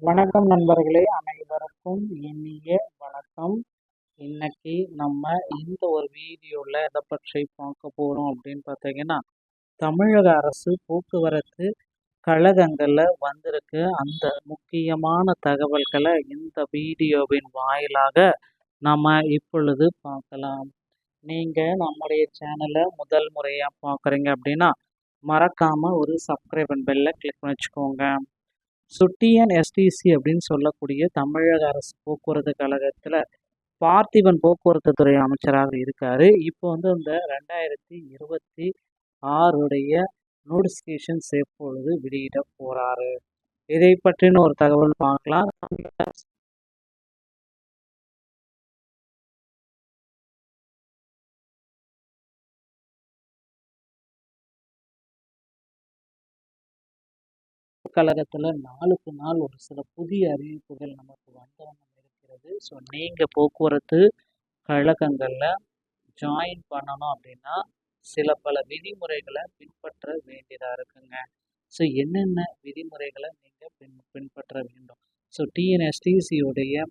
வணக்கம் நண்பர்களே, அனைவருக்கும் இனிய வணக்கம். இன்னைக்கு நம்ம இந்த ஒரு வீடியோவில் எதை பற்றி பார்க்க போகிறோம் அப்படின்னு பார்த்தீங்கன்னா, தமிழக அரசு போக்குவரத்து கழகங்களில் வந்திருக்கு அந்த முக்கியமான தகவல்களை இந்த வீடியோவின் வாயிலாக நம்ம இப்பொழுது பார்க்கலாம். நீங்கள் நம்முடைய சேனலை முதல் முறையாக பார்க்குறீங்க அப்படின்னா மறக்காமல் ஒரு சப்ஸ்கிரைப் அண்ட் பெல்லை கிளிக் பண்ணி வச்சுக்கோங்க. டிஎன்எஸ்டிசி அப்படின்னு சொல்லக்கூடிய தமிழக அரசு போக்குவரத்து கழகத்தில் பார்த்திபன் போக்குவரத்து துறை அமைச்சராக இருக்காரு. இப்போ வந்து இந்த 2026 நோட்டிஃபிகேஷன்ஸ் எப்பொழுது வெளியிட போறாரு, இதை பற்றின ஒரு தகவல் பார்க்கலாம். கழகத்தில் நாளுக்கு நாள் ஒரு சில புதிய அறிவிப்புகள் நமக்கு வந்தவண்ணம் இருக்கிறது. ஸோ நீங்கள் போக்குவரத்து கழகங்களில் ஜாயின் பண்ணணும் அப்படின்னா சில பல விதிமுறைகளை பின்பற்ற வேண்டியதாக இருக்குங்க. ஸோ என்னென்ன விதிமுறைகளை நீங்கள் பின்பற்ற வேண்டும்? ஸோ டிஎன்எஸ்டிசியுடைய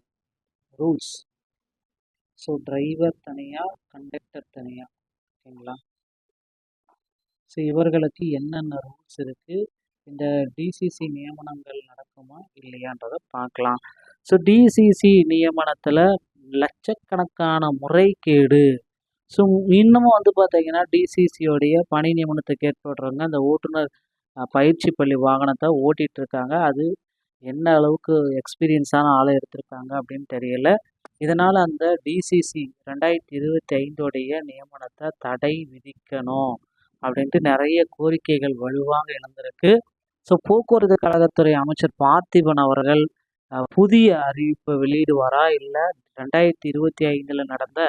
ரூல்ஸ். ஸோ டிரைவர் தனியாக, கண்டக்டர் தனியாக, ஓகேங்களா? ஸோ இவர்களுக்கு என்னென்ன ரூல்ஸ் இருக்குது, இந்த டிசிசி நியமனங்கள் நடக்குமா இல்லையான்றதை பார்க்கலாம். ஸோ டிசிசி நியமனத்தில் லட்சக்கணக்கான முறைகேடு. ஸோ இன்னமும் வந்து பார்த்தீங்கன்னா டிசிசியோடைய பணி நியமனத்துக்கு ஏற்படுறவங்க அந்த ஓட்டுநர் பயிற்சி பள்ளி வாகனத்தை ஓட்டிகிட்டு இருக்காங்க. அது என்ன அளவுக்கு எக்ஸ்பீரியன்ஸான ஆளை எடுத்திருக்காங்க அப்படின்னு தெரியல. இதனால் அந்த டிசிசி 2025 நியமனத்தை தடை விதிக்கணும் அப்படின்ட்டு நிறைய கோரிக்கைகள் வலுவாக எழுந்திருக்கு. ஸோ போக்குவரத்து கழகத்துறை அமைச்சர் பார்த்திபன் அவர்கள் புதிய அறிவிப்பை வெளியிடுவாரா, இல்லை 2025 நடந்த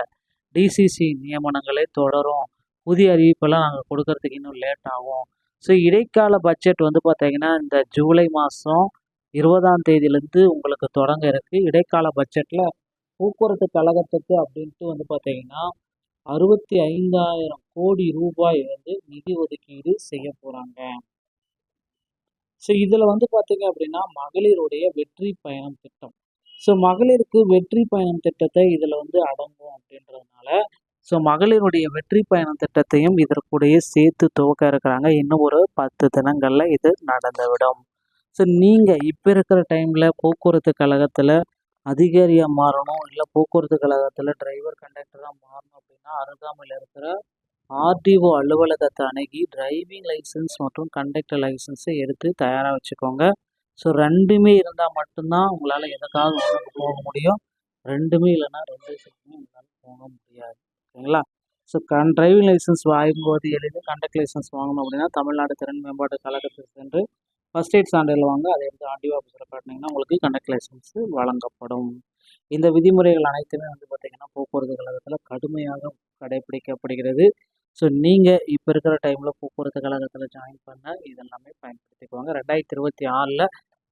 டிசிசி நியமனங்களே தொடரும், புதிய அறிவிப்பெல்லாம் நாங்கள் கொடுக்கறதுக்கு இன்னும் லேட் ஆகும். ஸோ இடைக்கால பட்ஜெட் வந்து பார்த்தீங்கன்னா இந்த ஜூலை மாதம் 20ஆம் தேதியிலேருந்து உங்களுக்கு தொடங்க இருக்குது. இடைக்கால பட்ஜெட்டில் போக்குவரத்து கழகத்துக்கு அப்படின்ட்டு வந்து பார்த்தீங்கன்னா 65,000 கோடி ரூபாய் வந்து நிதி ஒதுக்கீடு செய்ய போகிறாங்க. ஸோ இதில் வந்து பார்த்தீங்க அப்படின்னா மகளிருடைய வெற்றி பயணம் திட்டம். ஸோ மகளிருக்கு வெற்றி பயணம் திட்டத்தை இதில் வந்து அடங்கும் அப்படின்றதுனால ஸோ மகளிருடைய வெற்றி பயணம் திட்டத்தையும் இதற்குடைய சேர்த்து துவக்க இருக்கிறாங்க. இன்னும் ஒரு 10 தினங்களில் இது நடந்துவிடும். ஸோ நீங்கள் இப்போ இருக்கிற டைமில் போக்குவரத்து கழகத்தில் அதிகாரியாக மாறணும், இல்லை போக்குவரத்து கழகத்தில் டிரைவர் கண்டக்டராக மாறணும் அப்படின்னா அருகாமையில் இருக்கிற ஆர்டிஓ அலுவலகத்தை அணுகி டிரைவிங் லைசன்ஸ் மற்றும் கண்டக்டர் லைசன்ஸை எடுத்து தயாராக வச்சுக்கோங்க. ஸோ ரெண்டுமே இருந்தால் மட்டும்தான் உங்களால் எதுக்காவது ஒன்றுக்கு போக முடியும். ரெண்டுமே இல்லைன்னா 2 விஷயத்துமே உங்களால் போக முடியாது, ஓகேங்களா? ஸோ டிரைவிங் லைசன்ஸ் வாங்கும்போது எளிது, கண்டக்டர் லைசன்ஸ் வாங்கணும் அப்படின்னா தமிழ்நாடு திறன் மேம்பாட்டு கழகத்துக்கு சென்று ஃபர்ஸ்ட் எய்ட் சான்றிதழ் வாங்க, அதை எடுத்து ஆர்டிஓ ஆஃபீஸில் காட்டினீங்கன்னா உங்களுக்கு கண்டக்டர் லைசன்ஸ் வழங்கப்படும். இந்த விதிமுறைகள் அனைத்துமே வந்து பார்த்திங்கன்னா போக்குவரத்து கழகத்தில் கடுமையாக கடைபிடிக்கப்படுகிறது. ஸோ நீங்கள் இப்போ இருக்கிற டைமில் போக்குவரத்து கழகத்தில் ஜாயின் பண்ண இதெல்லாமே பயன்படுத்திக்குவாங்க. 2026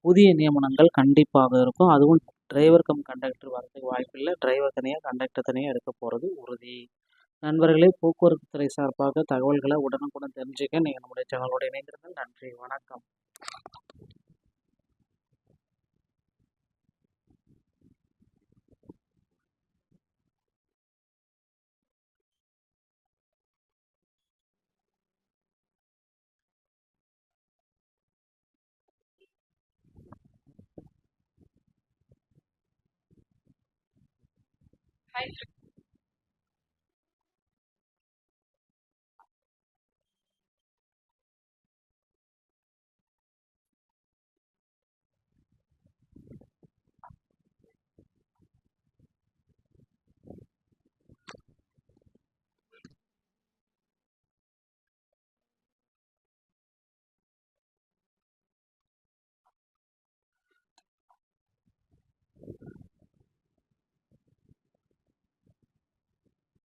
புதிய நியமனங்கள் கண்டிப்பாக இருக்கும். அதுவும் டிரைவர் கம் கண்டக்டர் வரதுக்கு வாய்ப்பில்லை. டிரைவர் தனியாக, கண்டக்டர் தனியாக எடுக்க போகிறது உறுதி. நண்பர்களே, போக்குவரத்து துறை சார்பாக தகவல்களை உடனுக்குடன் தெரிஞ்சுக்க நீங்கள் நம்முடைய சேனலோட இணைந்திருங்கள். நன்றி, வணக்கம். Hi.